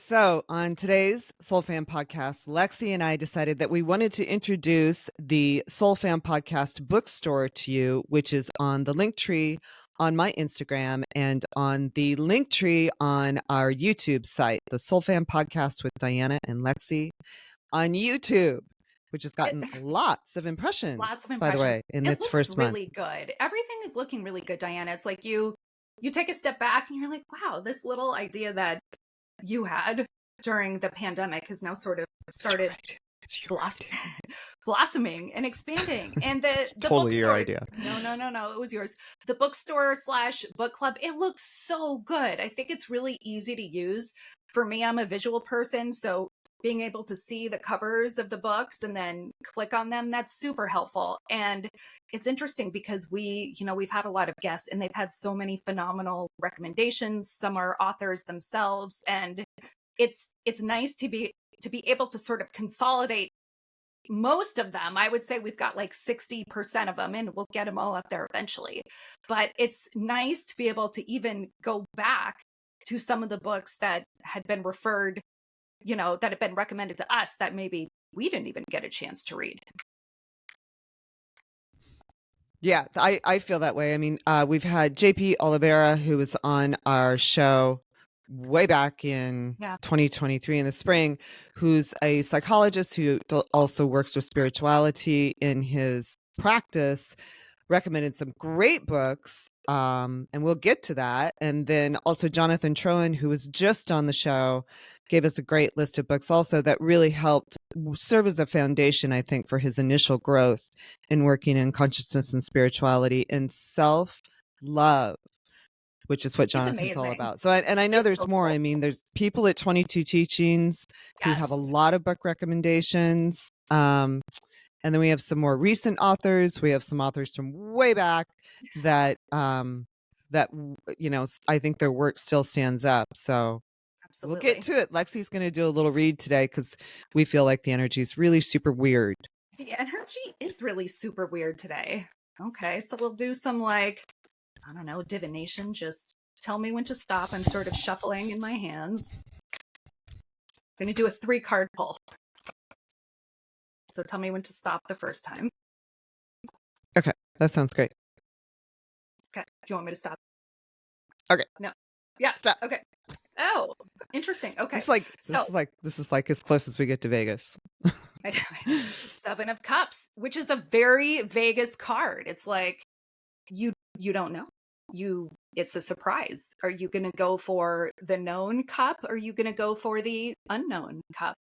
So, on today's SOULFAM podcast, Lexi and I decided that we wanted to introduce the SOULFAM podcast bookstore to you, which is on the link tree on my Instagram and on the link tree on our YouTube site, the SOULFAM podcast with Diana and Lexi on YouTube, which has gotten lots of impressions, by the way, in its first month. It looks really good. Everything is looking really good, Diana. It's like you take a step back and you're like, wow, this little idea that you had during the pandemic has now sort of started blossoming and expanding. And the Totally bookstore, your idea. No, it was yours. The bookstore / book club, it looks so good. I think it's really easy to use. For me, I'm a visual person, so being able to see the covers of the books and then click on them, that's super helpful. And it's interesting because we've had a lot of guests and they've had so many phenomenal recommendations. Some are authors themselves. And it's nice to be able to sort of consolidate most of them. I would say we've got like 60% of them, and we'll get them all up there eventually. But it's nice to be able to even go back to some of the books that had been referred, that have been recommended to us that maybe we didn't even get a chance to read. Yeah, I feel that way. I mean, we've had JP Oliveira, who was on our show way back in 2023 in the spring, who's a psychologist who also works with spirituality in his practice, recommended some great books, and we'll get to that. And then also Jonathan Trowan, who was just on the show, gave us a great list of books also that really helped serve as a foundation, I think, for his initial growth in working in consciousness and spirituality and self-love, which is what Jonathan's all about. So, and I know there's more. I mean, there's people at 22 Teachings who have a lot of book recommendations. And then we have some more recent authors. We have some authors from way back that, I think their work still stands up. So We'll get to it. Lexi's going to do a little read today because we feel like the energy is really super weird. The energy is really super weird today. Okay, so we'll do some divination. Just tell me when to stop. I'm sort of shuffling in my hands. I'm going to do a 3-card pull. So tell me when to stop the first time. Okay, that sounds great. Okay, do you want me to stop? Okay. No. Yeah. Stop. Okay. Oh, interesting. Okay. This is like as close as we get to Vegas. 7 of Cups, which is a very Vegas card. It's like you don't know. It's a surprise. Are you going to go for the known cup? Or are you going to go for the unknown cup?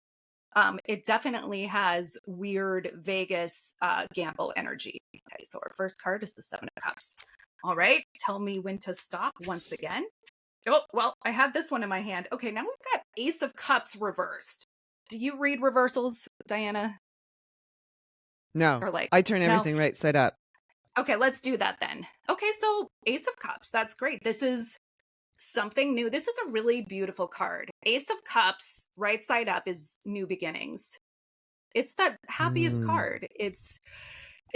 It definitely has weird Vegas gamble energy. Okay, so our first card is the 7 of Cups. All right, tell me when to stop once again. Oh, well, I had this one in my hand. Okay, now we've got Ace of Cups reversed. Do you read reversals, Diana? No, I turn everything right side up. Okay, let's do that then. Okay, so Ace of Cups, that's great. This is something new. This is a really beautiful card. Ace of Cups, right side up, is new beginnings. It's that happiest card. It's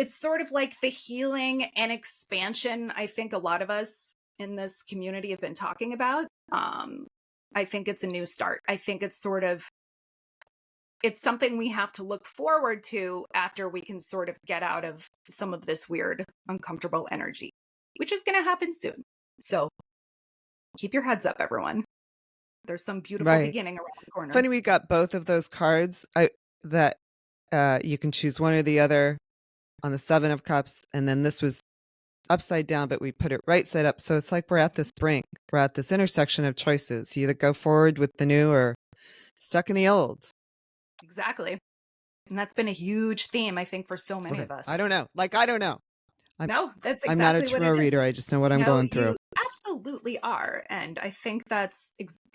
sort of like the healing and expansion I think a lot of us in this community have been talking about. I think it's a new start. I think it's something we have to look forward to after we can sort of get out of some of this weird, uncomfortable energy, which is going to happen soon. So keep your heads up, everyone. There's some beautiful beginning around the corner. Funny, we got both of those cards that you can choose one or the other on the 7 of Cups. And then this was upside down, but we put it right side up. So it's like we're at this brink. We're at this intersection of choices. You either go forward with the new or stuck in the old. Exactly. And that's been a huge theme, I think, for so many of us. I don't know. I don't know. No, that's exactly I'm not a tarot reader. I just know what I'm going through. You absolutely are. And I think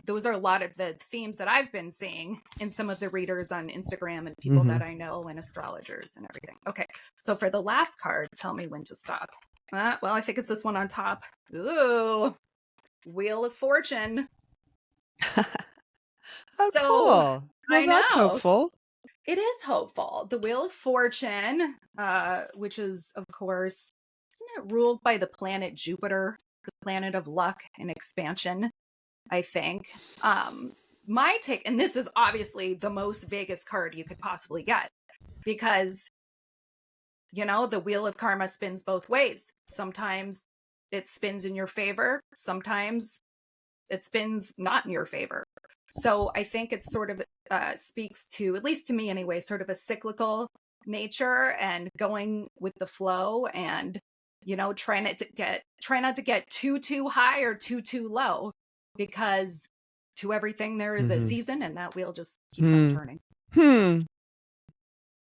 those are a lot of the themes that I've been seeing in some of the readers on Instagram and people that I know and astrologers and everything. Okay. So for the last card, tell me when to stop. Well, I think it's this one on top. Ooh, Wheel of Fortune. Cool. Well, that's hopeful. It is hopeful. The Wheel of Fortune, which is, of course, isn't it ruled by the planet Jupiter, the planet of luck and expansion, I think. my take, and this is obviously the most vaguest card you could possibly get, because, the wheel of karma spins both ways. Sometimes it spins in your favor, sometimes it spins not in your favor. So I think it sort of speaks to, at least to me anyway, sort of a cyclical nature and going with the flow, and try not to get too high or too low, because to everything there is a season, and that wheel just keeps on turning.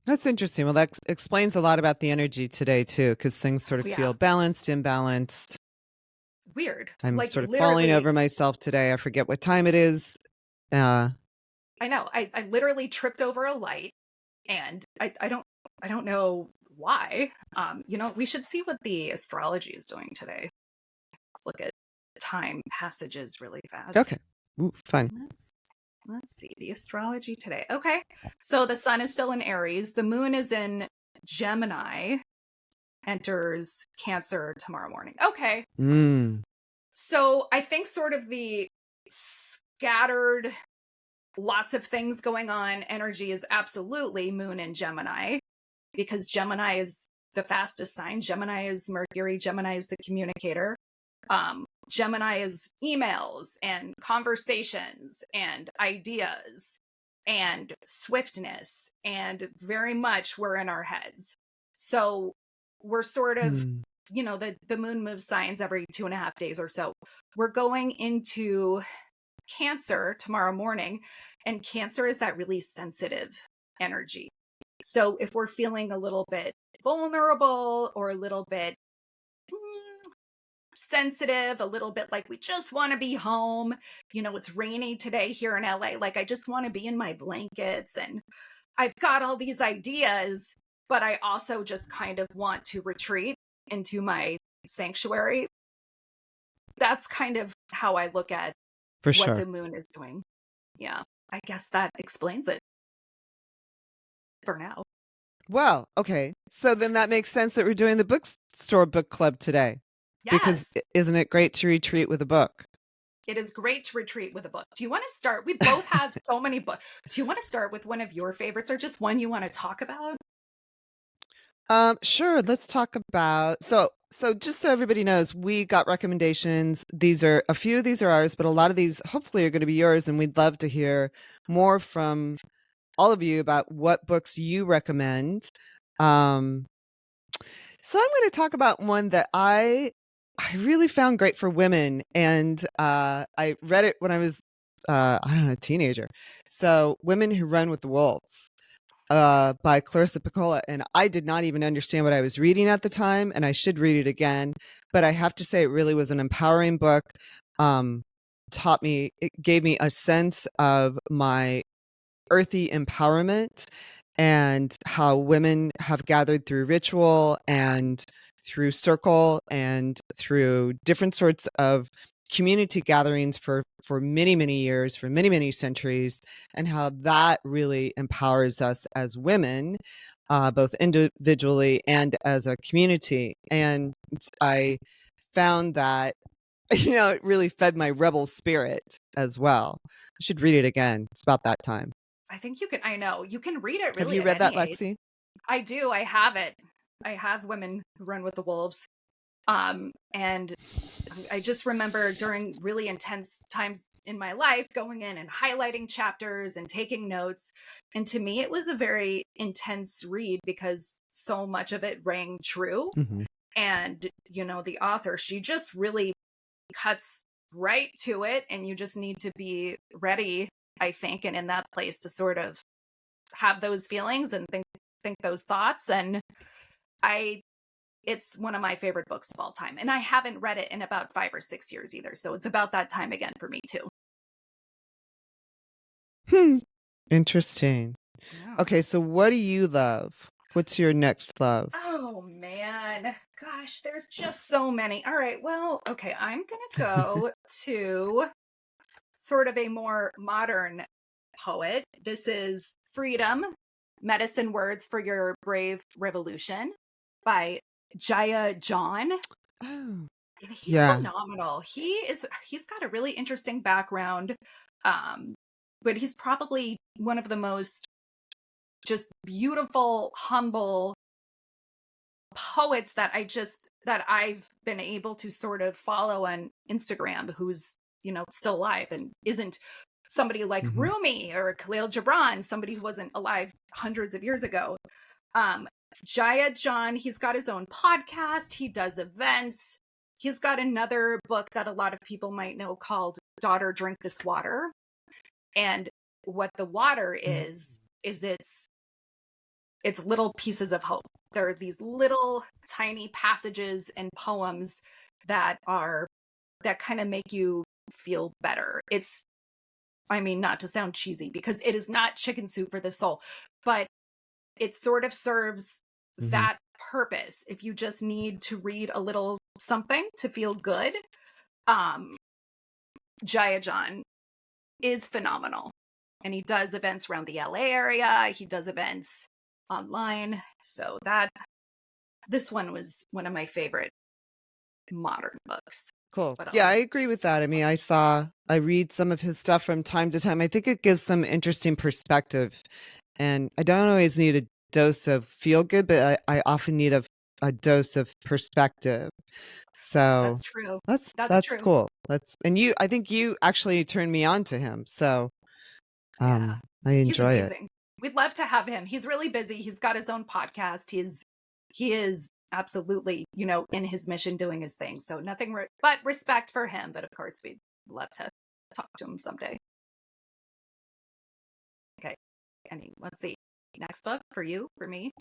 That's interesting. Well, that explains a lot about the energy today too, because things sort of feel balanced, imbalanced. Weird. I'm sort of falling over myself today. I forget what time it is. I know. I literally tripped over a light, and I don't know why. We should see what the astrology is doing today. Let's look at time passages really fast. Okay. Ooh, fun. Let's see the astrology today. Okay. So the sun is still in Aries. The moon is in Gemini, enters Cancer tomorrow morning. Okay. So I think sort of the scattered, lots of things going on energy is absolutely moon in Gemini, because Gemini is the fastest sign. Gemini is Mercury. Gemini is the communicator. Gemini is emails and conversations and ideas and swiftness, and very much we're in our heads. So we're sort of, the moon moves signs every 2.5 days or so. We're going into Cancer tomorrow morning, and Cancer is that really sensitive energy. So if we're feeling a little bit vulnerable or a little bit sensitive, a little bit like we just want to be home, it's rainy today here in LA, like I just want to be in my blankets and I've got all these ideas, but I also just kind of want to retreat into my sanctuary. That's kind of how I look at what the moon is doing. Yeah, I guess that explains it for now. Well, okay. So then that makes sense that we're doing the bookstore book club today. Yes. Because isn't it great to retreat with a book? It is great to retreat with a book. Do you want to start? We both have so many books. Do you want to start with one of your favorites, or just one you want to talk about? Sure. Let's talk about, so just so everybody knows, we got recommendations. A few of these are ours, but a lot of these hopefully are going to be yours. And we'd love to hear more from all of you about what books you recommend. So I'm going to talk about one that I really found great for women. And I read it when I was, I don't know, a teenager. So Women Who Run with the Wolves by Clarissa Pinkola. And I did not even understand what I was reading at the time, and I should read it again. But I have to say it really was an empowering book. It gave me a sense of my earthy empowerment and how women have gathered through ritual and through circle and through different sorts of community gatherings for many, many years, for many, many centuries, and how that really empowers us as women, both individually and as a community. And I found that it really fed my rebel spirit as well. I should read it again. It's about that time. I think you can. I know you can read it. Really, have you read that, Lexi? I do. I have it. I have Women Who Run with the Wolves. And I just remember during really intense times in my life going in and highlighting chapters and taking notes. And to me, it was a very intense read because so much of it rang true. And, the author, she just really cuts right to it, and you just need to be ready, I think, and in that place to sort of have those feelings and think those thoughts. And it's one of my favorite books of all time. And I haven't read it in about 5 or 6 years either. So it's about that time again for me too. Interesting. Yeah. Okay, so what do you love? What's your next love? Oh, man. Gosh, there's just so many. All right, well, okay, I'm going to go to sort of a more modern poet. This is Freedom, Medicine Words for Your Brave Revolution by Jaya John. Oh, and he's phenomenal. He's got a really interesting background. but he's probably one of the most just beautiful, humble poets that I've been able to sort of follow on Instagram, who's, still alive and isn't somebody like Mhm. Rumi or Khalil Gibran, somebody who wasn't alive hundreds of years ago. Jaya John, he's got his own podcast. He does events. He's got another book that a lot of people might know called Daughter, Drink This Water. And what the water is it's little pieces of hope. There are these little tiny passages and poems that kind of make you feel better. Not to sound cheesy, because it is not chicken soup for the soul, but it sort of serves that purpose. If you just need to read a little something to feel good, Jaya John is phenomenal. And he does events around the LA area. He does events online. So this one was one of my favorite modern books. Cool. Yeah, I agree with that. I mean, I read some of his stuff from time to time. I think it gives some interesting perspective, and I don't always need a dose of feel good, but I often need a dose of perspective. So that's true. That's true. Cool. I think you actually turned me on to him. So Yeah, I enjoy he's it. amazing. We'd love to have him. He's really busy. He's got his own podcast. He is absolutely, in his mission doing his thing. So nothing but respect for him. But of course, we'd love to talk to him someday. Okay. Let's see. Next book for you, for me.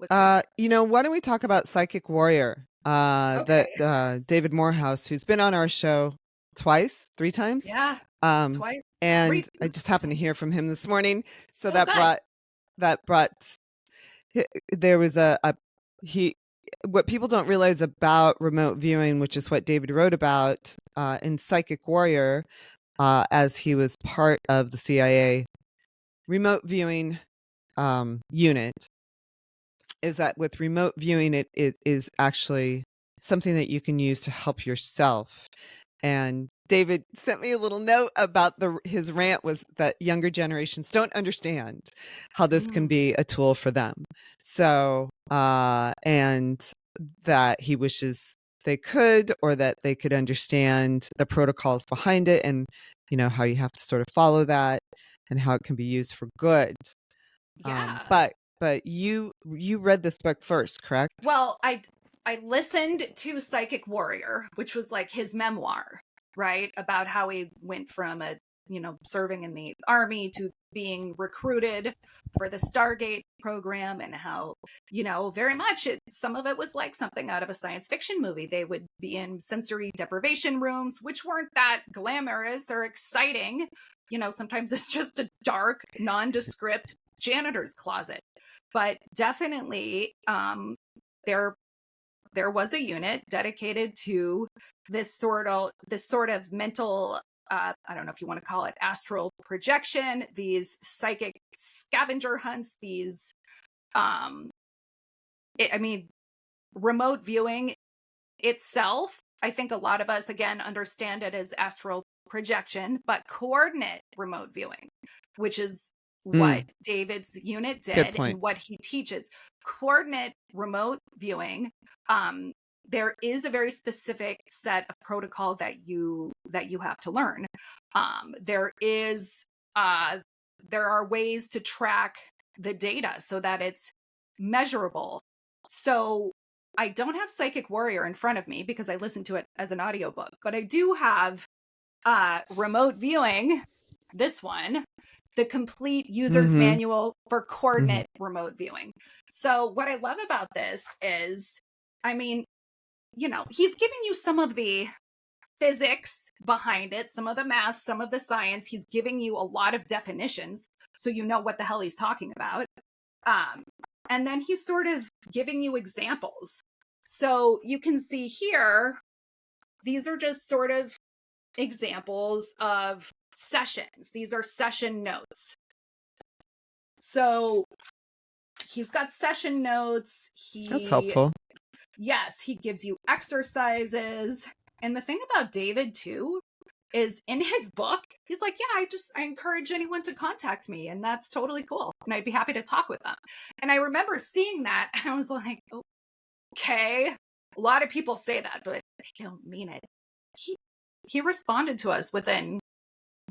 Why don't we talk about Psychic Warrior? Okay. That David Morehouse, who's been on our show three times. Yeah. Twice. And I just happened to hear from him this morning. So good. there was what people don't realize about remote viewing, which is what David wrote about in Psychic Warrior, as he was part of the CIA remote viewing unit, is that with remote viewing, it is actually something that you can use to help yourself. And David sent me a little note about his rant was that younger generations don't understand how this can be a tool for them. So, and that he wishes they could, or that they could understand the protocols behind it, and how you have to sort of follow that, and how it can be used for good. Yeah. But you read this book first, correct? Well, I listened to Psychic Warrior, which was like his memoir, right? About how he went from serving in the army to being recruited for the Stargate program, and how, very much some of it was like something out of a science fiction movie. They would be in sensory deprivation rooms, which weren't that glamorous or exciting. Sometimes it's just a dark, nondescript janitor's closet. But definitely, there was a unit dedicated to this sort of mental, I don't know if you want to call it astral projection, these psychic scavenger hunts, these remote viewing itself. I think a lot of us, again, understand it as astral projection, but coordinate remote viewing, which is what David's unit did and what he teaches. Coordinate remote viewing, there is a very specific set of protocol that you have to learn. There are ways to track the data so that it's measurable. So I don't have Psychic Warrior in front of me because I listened to it as an audiobook, but I do have remote viewing, this one, the complete user's manual for coordinate remote viewing. So what I love about this is, he's giving you some of the physics behind it, some of the math, some of the science. He's giving you a lot of definitions, so you know what the hell he's talking about. And then he's sort of giving you examples. So you can see here, these are just sort of examples of sessions. These are session notes. So he's got session notes. That's helpful. Yes, he gives you exercises. And the thing about David too is in his book. He's like, yeah, I encourage anyone to contact me, and that's totally cool. And I'd be happy to talk with them. And I remember seeing that, and I was like, okay. A lot of people say that, but they don't mean it. He responded to us within,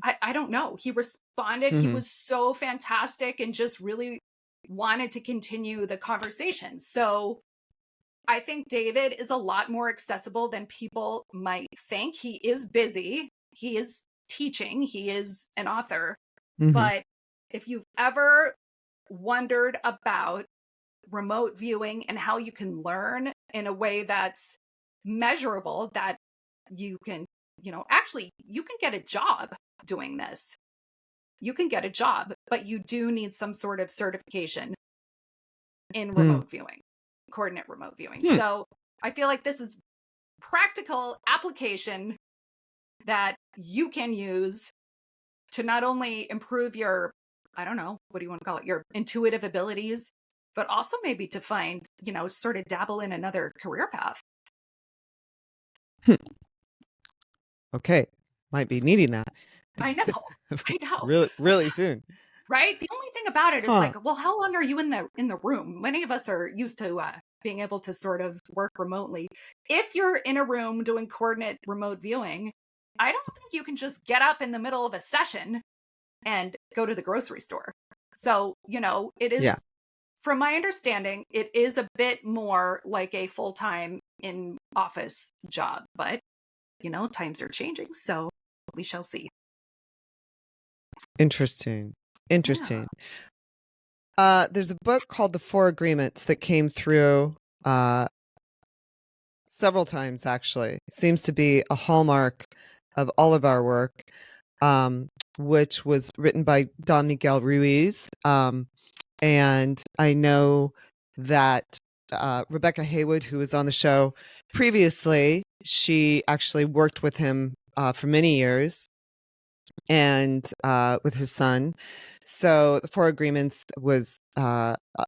I don't know. He responded. He was so fantastic and just really wanted to continue the conversation. So I think David is a lot more accessible than people might think. He is busy. He is teaching. He is an author. But if you've ever wondered about remote viewing and how you can learn in a way that's measurable, that you can, actually, you can get a job doing this. You can get a job, but you do need some sort of certification in remote viewing, coordinate remote viewing. So I feel like this is practical application that you can use to not only improve your, I don't know, what do you want to call it, your intuitive abilities, but also maybe to find, sort of dabble in another career path. Okay. Might be needing that. I know. I know. Really, really soon. Right? The only thing about it is like, well, how long are you in the room? Many of us are used to being able to sort of work remotely. If you're in a room doing coordinate remote viewing, I don't think you can just get up in the middle of a session and go to the grocery store. So, it is, from my understanding, it is a bit more like a full-time in office job, but times are changing, so we shall see. Interesting. Yeah. There's a book called The Four Agreements that came through several times, actually. It seems to be a hallmark of all of our work, which was written by Don Miguel Ruiz. And I know that Rebecca Haywood, who was on the show previously, she actually worked with him for many years, and with his son. So the Four Agreements was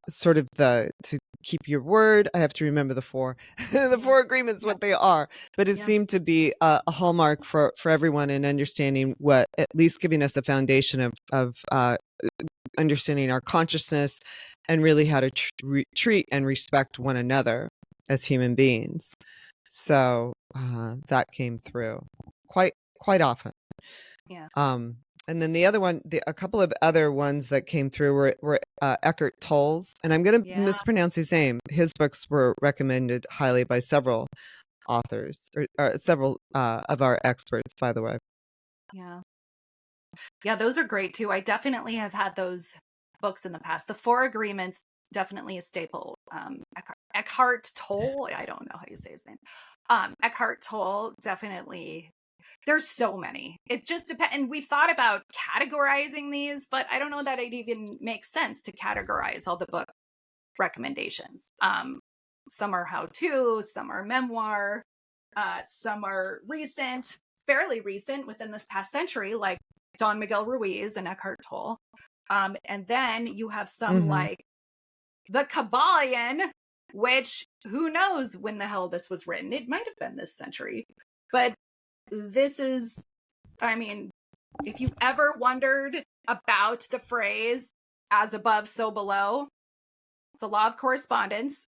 sort of to keep your word. I have to remember the four. The Four Agreements, what they are. But it seemed to be a hallmark for everyone in understanding what, at least giving us a foundation of understanding our consciousness and really how to treat and respect one another as human beings. So that came through quite often. Yeah. And then the other one, a couple of other ones that came through were Eckhart Tolle's, and I'm going to mispronounce his name. His books were recommended highly by several authors, or several of our experts, by the way. Yeah, those are great too. I definitely have had those books in the past. The Four Agreements, definitely a staple. Eckhart Tolle, I don't know how you say his name. Eckhart Tolle, definitely. There's so many. It just depends. And we thought about categorizing these, but I don't know that it even makes sense to categorize all the book recommendations. Some are how-to, some are memoir, some are recent, fairly recent within this past century, like Don Miguel Ruiz and Eckhart Tolle. And then you have some like The Kabbalion, which who knows when the hell this was written. It might have been this century. But this is, I mean, if you ever wondered about the phrase as above, so below, it's a law of correspondence.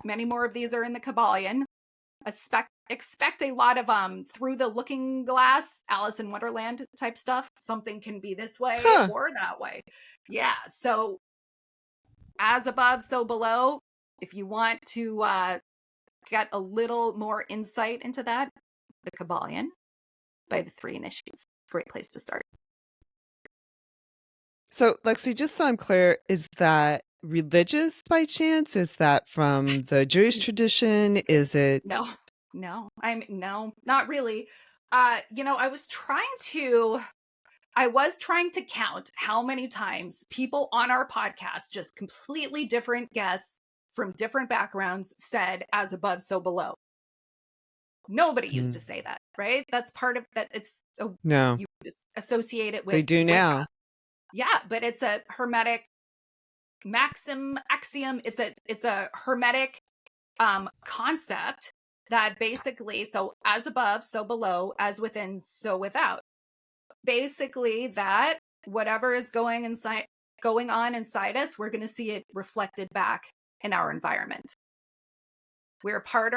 Many more of these are in the Kabbalion. Expect a lot of through the looking glass, Alice in Wonderland type stuff. Something can be this way or that way. Yeah. So as above, so below. If you want to get a little more insight into that, the Kabbalion by the Three Initiates. Great place to start. So, Lexi, just so I'm clear, is that religious by chance? Is that from the Jewish tradition? Is it? No, not really. I was trying to count how many times people on our podcast, just completely different guests from different backgrounds, said as above, so below. Nobody used to say that, right? That's part of that. It's no, you just associate it with. They do now. Yeah, but it's a hermetic axiom. It's a hermetic concept that basically, so as above, so below, as within, so without. basically that whatever is going on inside us, we're going to see it reflected back in our environment. We're part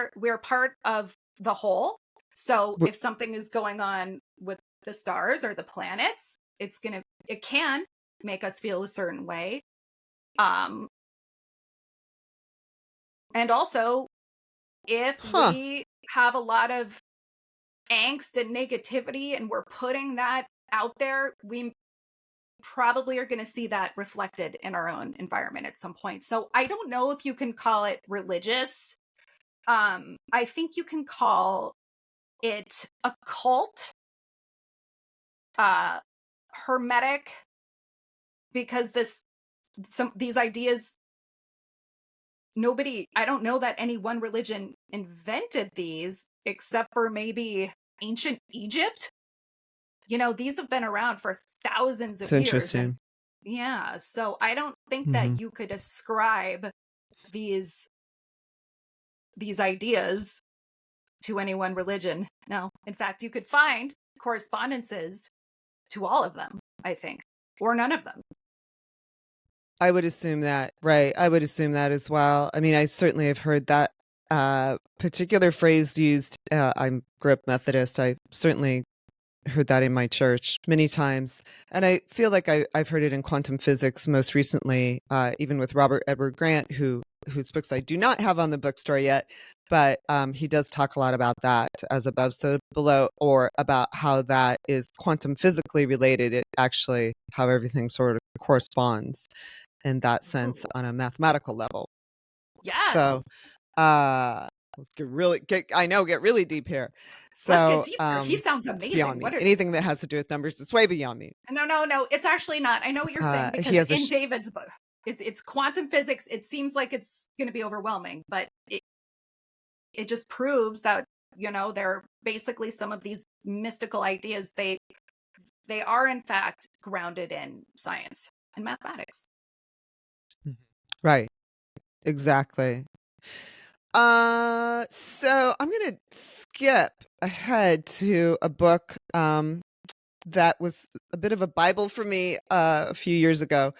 of the whole. So if something is going on with the stars or the planets, it can make us feel a certain way. And also, if we have a lot of angst and negativity and we're putting that out there, we probably are going to see that reflected in our own environment at some point. So I don't know if you can call it religious. I think you can call it occult, hermetic, because these ideas, I don't know that any one religion invented these except for maybe ancient Egypt. These have been around for thousands of It's years. interesting. Yeah. So I don't think that you could ascribe these ideas to any one religion. No. In fact, you could find correspondences to all of them, I think, or none of them. I would assume that, right. I would assume that as well. I mean, I certainly have heard that particular phrase used. I grew up Methodist. I certainly heard that in my church many times. And I feel like I've heard it in quantum physics most recently, even with Robert Edward Grant, whose books I do not have on the bookstore yet, but he does talk a lot about that, as above, so below, or about how that is quantum physically related. It actually, how everything sort of corresponds in that sense on a mathematical level. Yes. So, let's get really deep here. So, let's get deeper. He sounds amazing. Beyond me. Anything that has to do with numbers, it's way beyond me. No, it's actually not. I know what you're saying, because in David's book, it's quantum physics. It seems like it's going to be overwhelming, but it just proves that, they're basically some of these mystical ideas. They are in fact grounded in science and mathematics. Right. Exactly. So I'm going to skip ahead to a book that was a bit of a Bible for me a few years ago,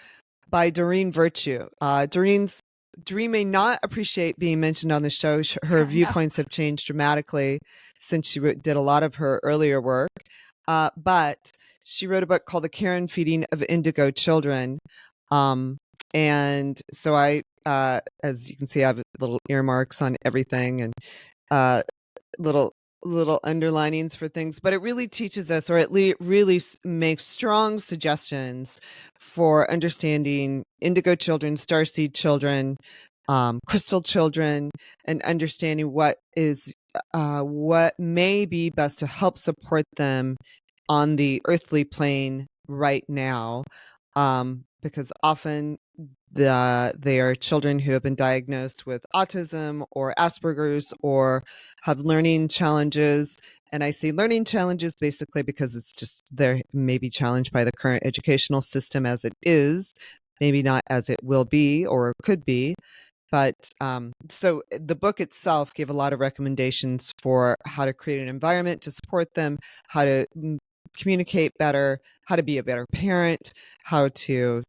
by Doreen Virtue. Doreen may not appreciate being mentioned on the show. Her viewpoints have changed dramatically since she did a lot of her earlier work. But she wrote a book called The Care and Feeding of Indigo Children. And so I, as you can see, I have little earmarks on everything and little underlinings for things, but it really teaches us, or really makes strong suggestions for understanding indigo children, starseed children, crystal children, and understanding what may be best to help support them on the earthly plane right now, because often they are children who have been diagnosed with autism or Asperger's or have learning challenges. And I say learning challenges basically because it's just they're maybe challenged by the current educational system as it is, maybe not as it will be or could be. But so the book itself gave a lot of recommendations for how to create an environment to support them, how to communicate better, how to be a better parent, how to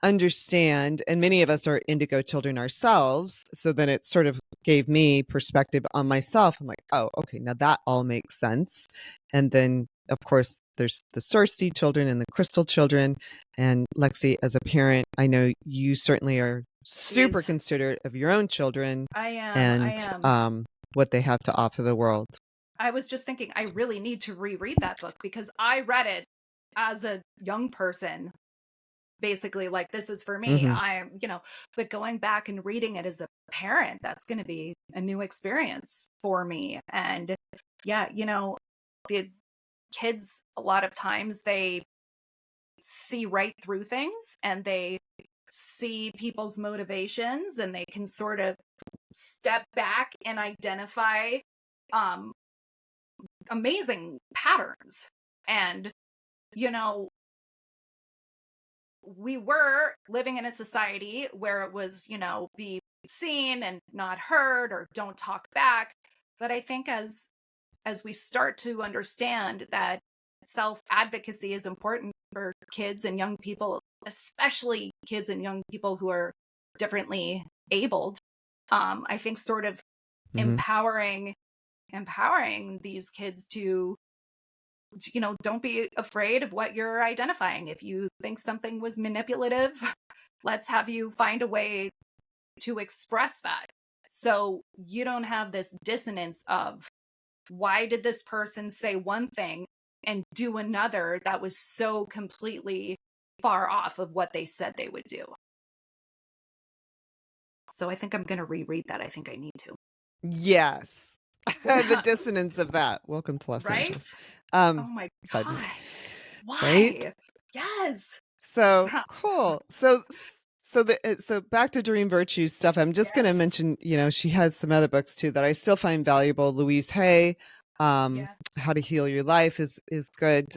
understand. And many of us are indigo children ourselves, so then it sort of gave me perspective on myself. I'm like, oh, okay, now that all makes sense. And then of course there's the starseed children and the crystal children. And Lexi, as a parent, I know you certainly are super considerate of your own children. I am. And what they have to offer the world. I was just thinking, I really need to reread that book, because I read it as a young person, basically like, this is for me. But going back and reading it as a parent, that's going to be a new experience for me. And the kids, a lot of times they see right through things, and they see people's motivations, and they can sort of step back and identify amazing patterns. And we were living in a society where it was, be seen and not heard, or don't talk back. But I think as as we start to understand that self-advocacy is important for kids and young people, especially kids and young people who are differently abled, I think sort of Mm-hmm. empowering these kids to, don't be afraid of what you're identifying. If you think something was manipulative, let's have you find a way to express that. So you don't have this dissonance of, why did this person say one thing and do another that was so completely far off of what they said they would do? So I think I'm going to reread that. I think I need to. Yes. The dissonance of that. Welcome to Los Right? Angeles. Oh my God. Why? Right? Yes. So cool. So back to Doreen Virtue stuff. I'm just going to mention, she has some other books too that I still find valuable. Louise Hay, How to Heal Your Life is good.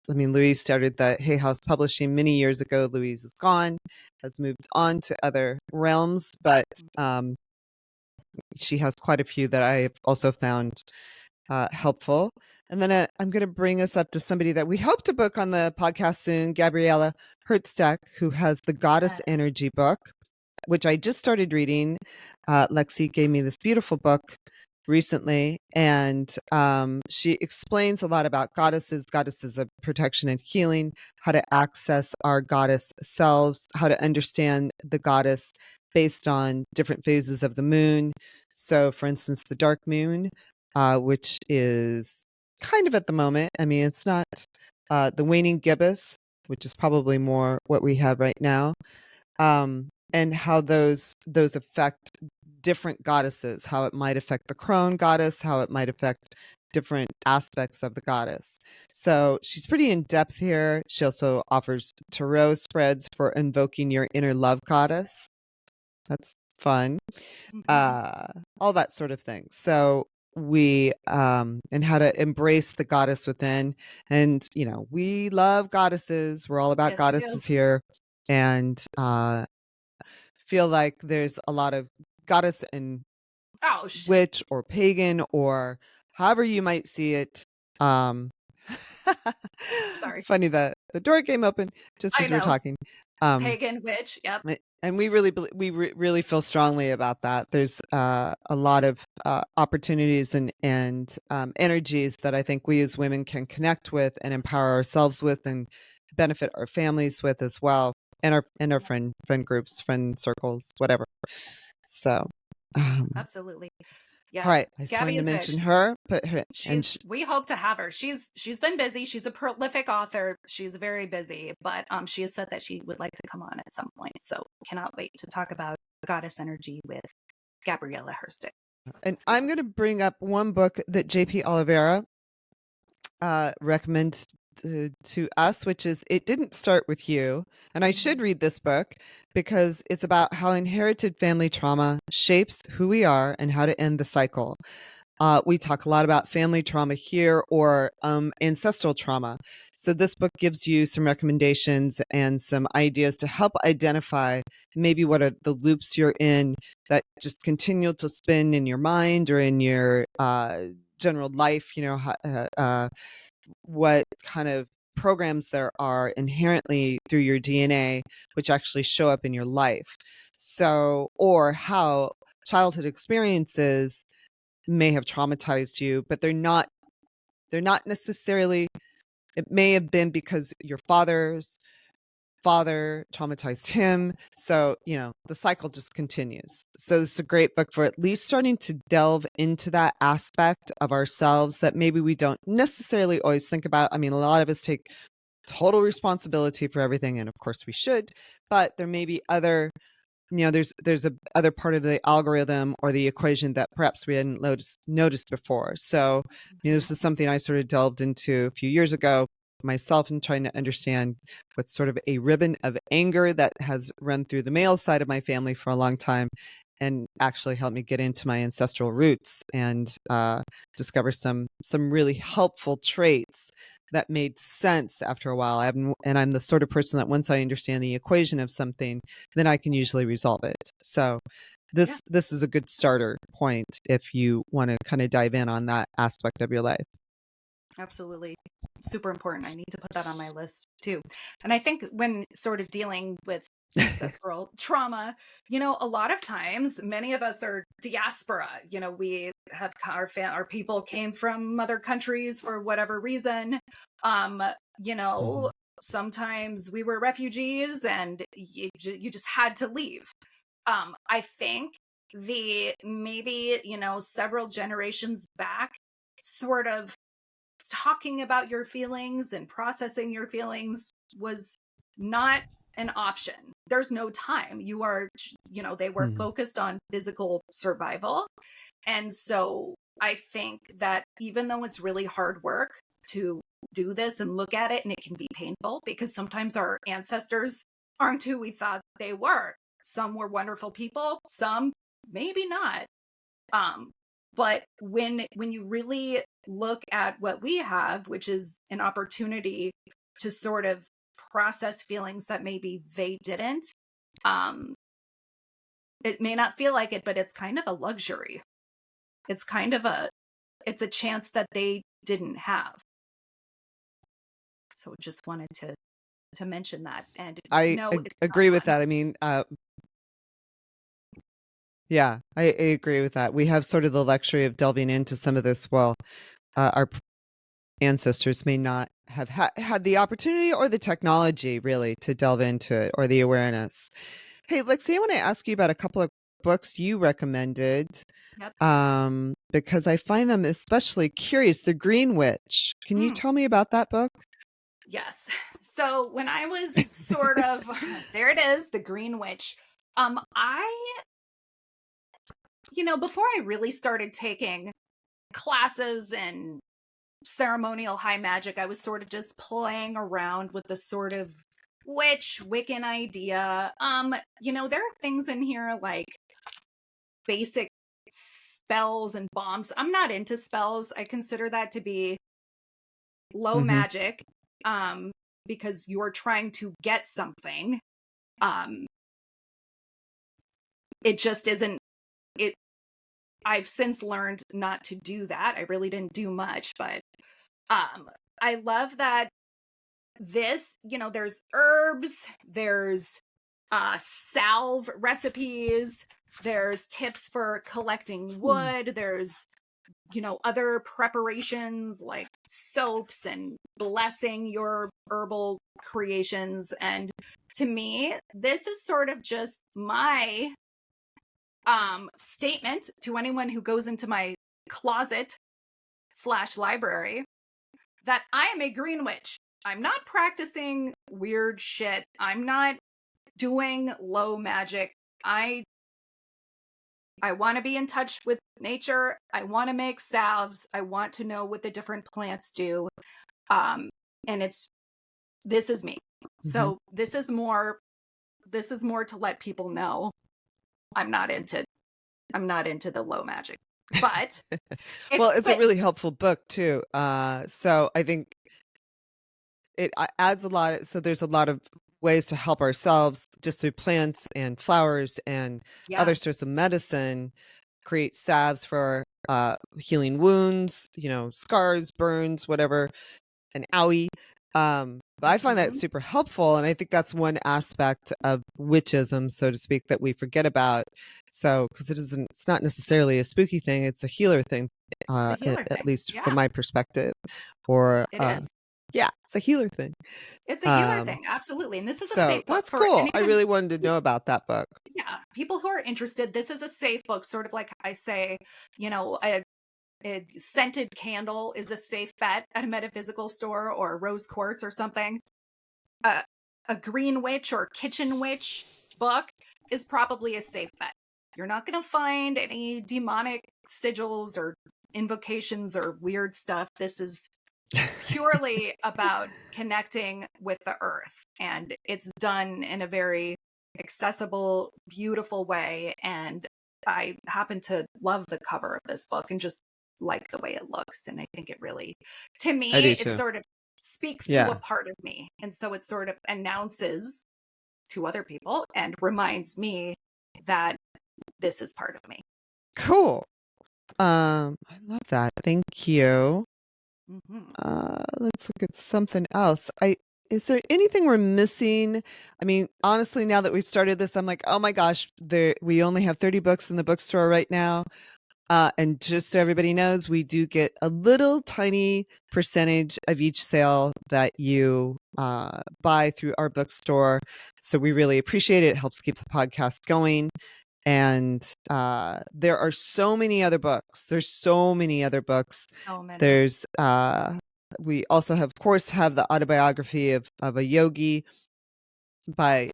Louise started the Hay House Publishing many years ago. Louise is gone, has moved on to other realms, but she has quite a few that I have also found helpful. And then I'm going to bring us up to somebody that we hope to book on the podcast soon, Gabriella Hertzdeck, who has the Goddess Energy book, which I just started reading. Lexi gave me this beautiful book recently, and she explains a lot about goddesses of protection and healing, how to access our goddess selves, how to understand the goddess based on different phases of the moon. So, for instance, the dark moon, which is kind of at the moment. I mean, it's not the waning gibbous, which is probably more what we have right now, and how those affect different goddesses, how it might affect the crone goddess, how it might affect different aspects of the goddess. So she's pretty in depth here. She also offers tarot spreads for invoking your inner love goddess. That's fun. All that sort of thing. So we and how to embrace the goddess within. And we love goddesses. We're all about goddesses here. And feel like there's a lot of goddess and witch or pagan or however you might see it. Sorry. Funny that the door came open just as we're talking. Pagan, witch, yep. And we really feel strongly about that. There's a lot of opportunities and energies that I think we as women can connect with and empower ourselves with and benefit our families with as well, and our friend groups, friend circles, whatever. So absolutely. Yeah. All right. I just wanted to mention her. We hope to have her. She's been busy. She's a prolific author. She's very busy, but she has said that she would like to come on at some point. So cannot wait to talk about goddess energy with Gabriella Hertzdeck. And I'm going to bring up one book that JP Oliveira recommends to us, which is It Didn't Start With You. And I should read this book because it's about how inherited family trauma shapes who we are and how to end the cycle. We talk a lot about family trauma here, or ancestral trauma. So this book gives you some recommendations and some ideas to help identify maybe what are the loops you're in that just continue to spin in your mind or in your general life, what kind of programs there are inherently through your DNA, which actually show up in your life. So, or how childhood experiences may have traumatized you, but they're not necessarily, it may have been because your father's father traumatized him. So, the cycle just continues. So this is a great book for at least starting to delve into that aspect of ourselves that maybe we don't necessarily always think about. I mean, a lot of us take total responsibility for everything, and of course we should, but there may be other, there's a other part of the algorithm or the equation that perhaps we hadn't noticed before. So, this is something I sort of delved into a few years ago myself, and trying to understand what's sort of a ribbon of anger that has run through the male side of my family for a long time, and actually helped me get into my ancestral roots and discover some really helpful traits that made sense after a while. I'm the sort of person that once I understand the equation of something, then I can usually resolve it. So this is a good starter point if you want to kind of dive in on that aspect of your life. Absolutely. Super important. I need to put that on my list too. And I think when sort of dealing with ancestral trauma, a lot of times, many of us are diaspora. We have our people came from other countries for whatever reason. Um, you Mhm. know, Sometimes we were refugees and you just had to leave. I think the maybe, several generations back, sort of talking about your feelings and processing your feelings was not an option. There's no time. They were Mhm. focused on physical survival. And so I think that even though it's really hard work to do this and look at it, and it can be painful because sometimes our ancestors aren't who we thought they were. Some were wonderful people, some maybe not. Um, but when you really look at what we have, which is an opportunity to sort of process feelings that maybe they didn't, um, it may not feel like it, but it's kind of a luxury. It's kind of it's a chance that they didn't have. So just wanted to mention that. And no, it's not agree with fun. that. I mean, yeah, I agree with that. We have sort of the luxury of delving into some of this. Well, our ancestors may not have had the opportunity or the technology really to delve into it or the awareness. Hey, Lexi, I want to ask you about a couple of books you recommended Yep. because I find them especially curious. The Green Witch. Can you Mm, tell me about that book? yes. So when I was sort of there it is, the Green Witch. I before I really started taking classes and ceremonial high magic, I was sort of just playing around with the sort of Wiccan idea. There are things in here like basic spells and bombs. I'm not into spells. I consider that to be low Hmm. magic, um, because you're trying to get something. Um, it just isn't it I've since learned not to do that. I really didn't do much, but I love that there's herbs, there's salve recipes, there's tips for collecting wood, there's other preparations like soaps and blessing your herbal creations. And to me, this is sort of just my statement to anyone who goes into my closet/library that I am a green witch. I'm not practicing weird shit. I'm not doing low magic. I want to be in touch with nature. I want to make salves. I want to know what the different plants do. Um, and this is me. Hmm. So this is more to let people know I'm not into the low magic. But Well, it's a but really helpful book too. So I think it adds a lot. So there's a lot of ways to help ourselves just through plants and flowers and yeah. other sorts of medicine. Create salves for healing wounds, scars, burns, whatever, an owie. But I find that Mhm. super helpful, and I think that's one aspect of witchism, so to speak, that we forget about. So, because it's not necessarily a spooky thing; it's a healer thing, It's a at, healer at thing. least from Yeah, my perspective. Or, it is. yeah, it's a healer thing. It's a healer Um, thing, absolutely. And this is a so safe book that's for cool. I anyone. really wanted to know about that book. Yeah, people who are interested. This is a safe book, sort of like I say, a scented candle is a safe bet at a metaphysical store or rose quartz or something. A a green witch or kitchen witch book is probably a safe bet. You're not going to find any demonic sigils or invocations or weird stuff. This is purely about connecting with the earth, and it's done in a very accessible, beautiful way. And I happen to love the cover of this book and just like the way it looks. And I think it really, to I me, do it too. sort of speaks to a Yeah. part of me. And so it sort of announces to other people and reminds me that this is part of me. Cool. I love that. Thank you. Mm-hmm. Let's look at something else. Is there anything we're missing? I mean, honestly, now that we've started this, I'm like, oh my gosh, we only have 30 books in the bookstore right now. And just so everybody knows, we do get a little tiny percentage of each sale that you buy through our bookstore. So we really appreciate it. It helps keep the podcast going. And there are so many other books. There's so many other books. So many. There's we also have, of course, have the autobiography of a yogi by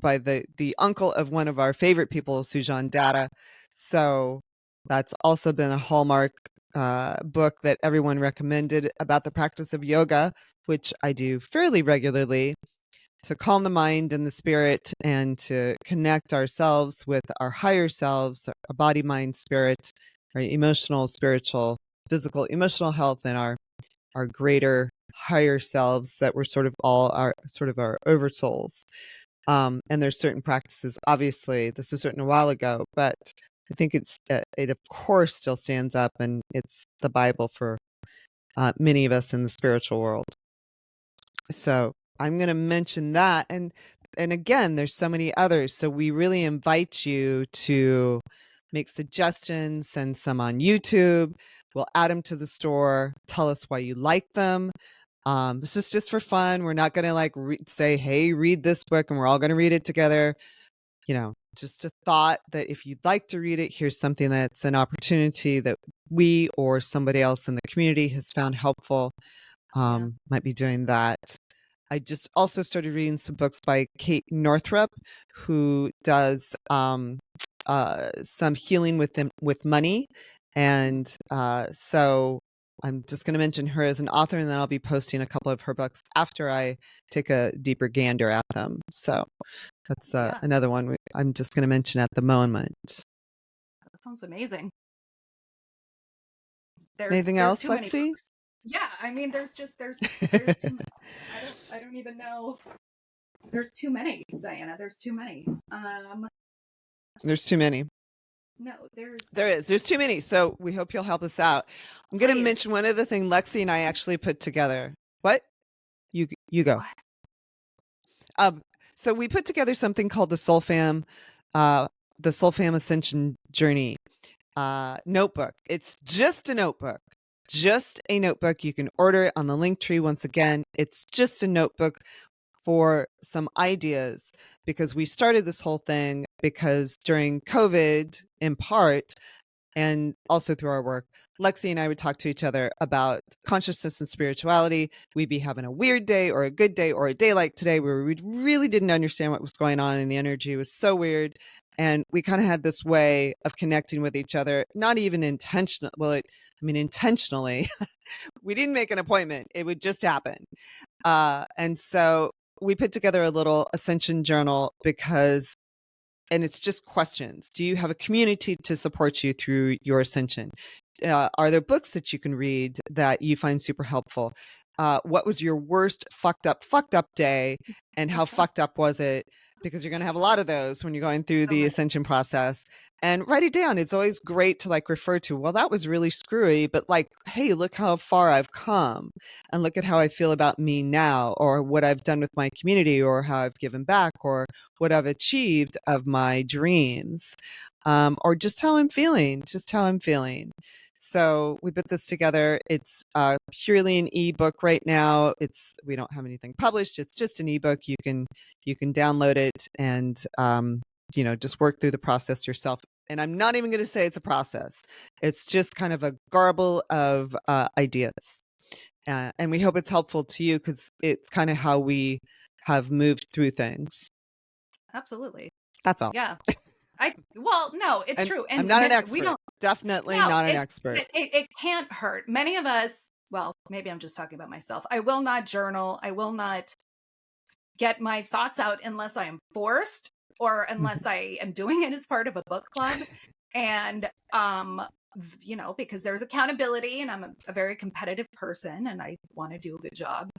by the uncle of one of our favorite people, Sujan Datta. So that's also been a hallmark book that everyone recommended about the practice of yoga, which I do fairly regularly to calm the mind and the spirit and to connect ourselves with our higher selves, our body, mind, spirit, our emotional, spiritual, physical, emotional health, and our greater higher selves that we're sort of all our oversouls. And there's certain practices. Obviously, this was written a while ago, but I think it of course still stands up, and it's the Bible for many of us in the spiritual world. So I'm going to mention that, and again, there's so many others. So we really invite you to make suggestions, send some on YouTube. We'll add them to the store. Tell us why you like them. This is just for fun. We're not going to like say, hey, read this book and we're all going to read it together. Just a thought that if you'd like to read it, here's something that's an opportunity that we or somebody else in the community has found helpful. Might be doing that. I just also started reading some books by Kate Northrup, who does some healing with money. And so I'm just going to mention her as an author, and then I'll be posting a couple of her books after I take a deeper gander at them. So that's another one I'm just going to mention at the moment. That sounds amazing. Anything there's else, too many Lexi? books. Yeah, I mean, there's too I don't even know. There's too many, Diana. There's too many. There's too many. No, There's too many. So we hope you'll help us out. I'm going to mention one other thing Lexi and I actually put together. What? You go. What? So we put together something called the SOULFAM Ascension Journey notebook. It's just a notebook. Just a notebook. You can order it on the link tree. Once again, it's just a notebook for some ideas, because we started this whole thing because during COVID, in part, and also through our work, Lexi and I would talk to each other about consciousness and spirituality. We'd be having a weird day or a good day or a day like today where we really didn't understand what was going on and the energy was so weird. And we kind of had this way of connecting with each other, not even intentional. Well, intentionally. We didn't make an appointment. It would just happen. And so we put together a little ascension journal and it's just questions. Do you have a community to support you through your ascension? Are there books that you can read that you find super helpful? What was your worst fucked up day, and how fucked up was it? Because you're going to have a lot of those when you're going through the ascension process. And write it down. It's always great to refer to, well, that was really screwy, but hey, look how far I've come, and look at how I feel about me now, or what I've done with my community, or how I've given back, or what I've achieved of my dreams, or just how I'm feeling. So we put this together. It's purely an ebook right now. We don't have anything published. It's just an ebook. You can download it and just work through the process yourself. And I'm not even going to say it's a process. It's just kind of a garble of ideas. And we hope it's helpful to you, because it's kind of how we have moved through things. Absolutely. That's all. Yeah. No, it's true. And I'm not an expert. Definitely not an expert. It can't hurt. Many of us, well, maybe I'm just talking about myself. I will not journal. I will not get my thoughts out unless I am forced. or unless I am doing it as part of a book club. And, because there's accountability, and I'm a very competitive person and I want to do a good job.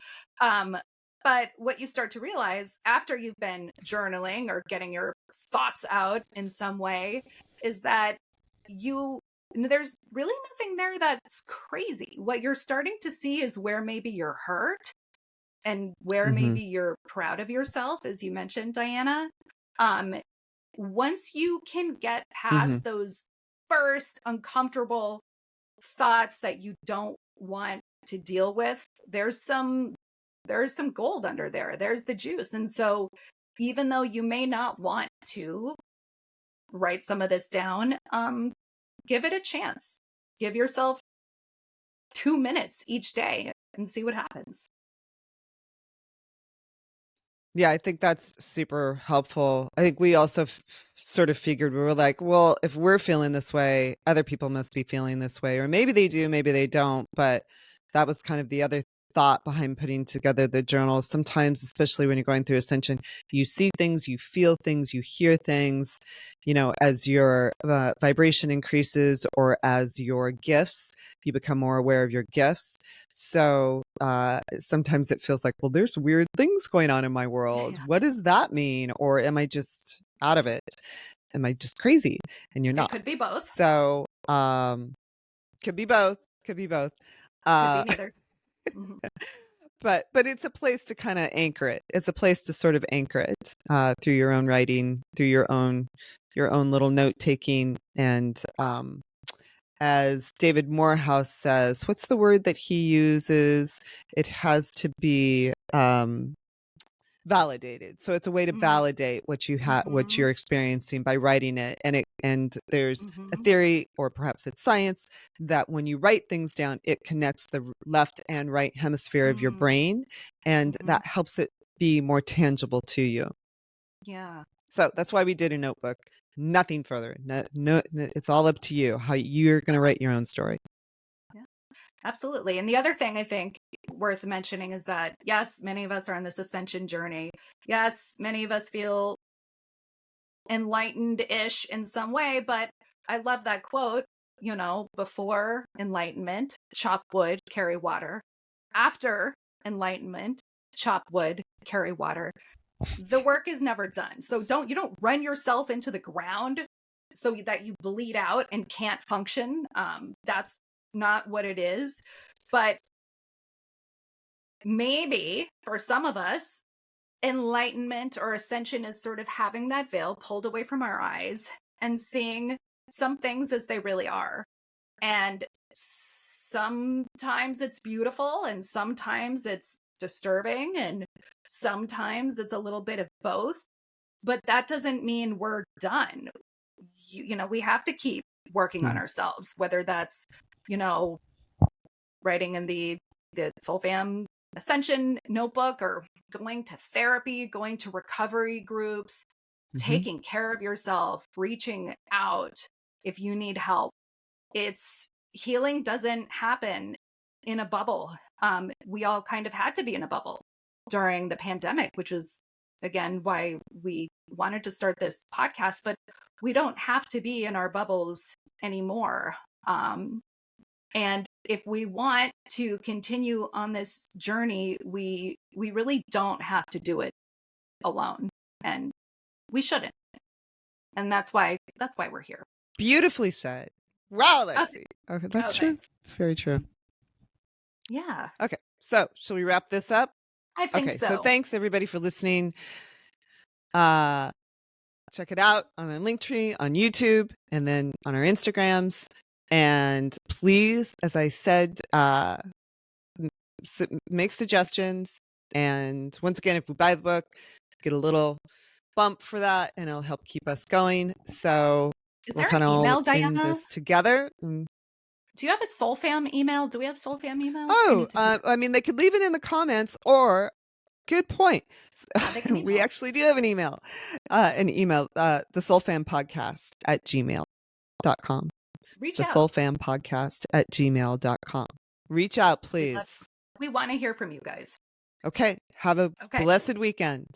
But what you start to realize after you've been journaling or getting your thoughts out in some way is that there's really nothing there that's crazy. What you're starting to see is where maybe you're hurt and where maybe you're proud of yourself, as you mentioned, Diana. Once you can get past those first uncomfortable thoughts that you don't want to deal with, there's some gold under there. There's the juice. And so even though you may not want to write some of this down, give it a chance. Give yourself 2 minutes each day and see what happens. Yeah, I think that's super helpful. I think we also sort of figured, we were like, well, if we're feeling this way, other people must be feeling this way, or maybe they do, maybe they don't. But that was kind of the other thought behind putting together the journal. Sometimes, especially when you're going through ascension, you see things, you feel things, you hear things, as your vibration increases, or as your gifts, you become more aware of your gifts. So sometimes it feels like, well, there's weird things going on in my world. Yeah. What does that mean? Or am I just out of it? Am I just crazy? And you're not. It could be both. So could be both. Could be both. Could be neither. But it's a place to kind of anchor it. It's a place to sort of anchor it through your own writing, through your own little note taking. And as David Morehouse says, what's the word that he uses? It has to be validated. So it's a way to validate what you have, what you're experiencing by writing it. And there's a theory, or perhaps it's science, that when you write things down, it connects the left and right hemisphere of your brain, and that helps it be more tangible to you. Yeah. So that's why we did a notebook. Nothing further. No, it's all up to you how you're going to write your own story. Yeah, absolutely. And the other thing I think worth mentioning is that, yes, many of us are on this ascension journey. Yes, many of us feel enlightened-ish in some way, but I love that quote, before enlightenment, chop wood, carry water. After enlightenment, chop wood, carry water. The work is never done. So you don't run yourself into the ground so that you bleed out and can't function. That's not what it is. But maybe for some of us, enlightenment or ascension is sort of having that veil pulled away from our eyes and seeing some things as they really are. And sometimes it's beautiful, and sometimes it's disturbing, and sometimes it's a little bit of both. But that doesn't mean we're done. We have to keep working on ourselves, whether that's, writing in the SOULFAM Ascension notebook, or going to therapy, going to recovery groups, taking care of yourself, reaching out if you need help. Healing doesn't happen in a bubble. We all kind of had to be in a bubble during the pandemic, which was, again, why we wanted to start this podcast, but we don't have to be in our bubbles anymore. And if we want to continue on this journey, we really don't have to do it alone, and we shouldn't. And that's why we're here. Beautifully said. Wow, Lexi. Okay, that's true. Thanks. It's very true. Yeah. Okay, so shall we wrap this up? I think so. So thanks everybody for listening. Check it out on the Linktree, on YouTube, and then on our Instagrams. And please, as I said, make suggestions. And once again, if we buy the book, get a little bump for that, and it'll help keep us going. So is there an email, Diana? In this together. Do you have a SOULFAM email? Do we have SOULFAM emails? Oh, I mean, they could leave it in the comments, or good point. We actually do have an email. The SOULFAM Podcast at gmail.com. Reach out. The SOULFAM Podcast at gmail.com. Reach out, please. We want to hear from you guys. Okay. Have a blessed weekend.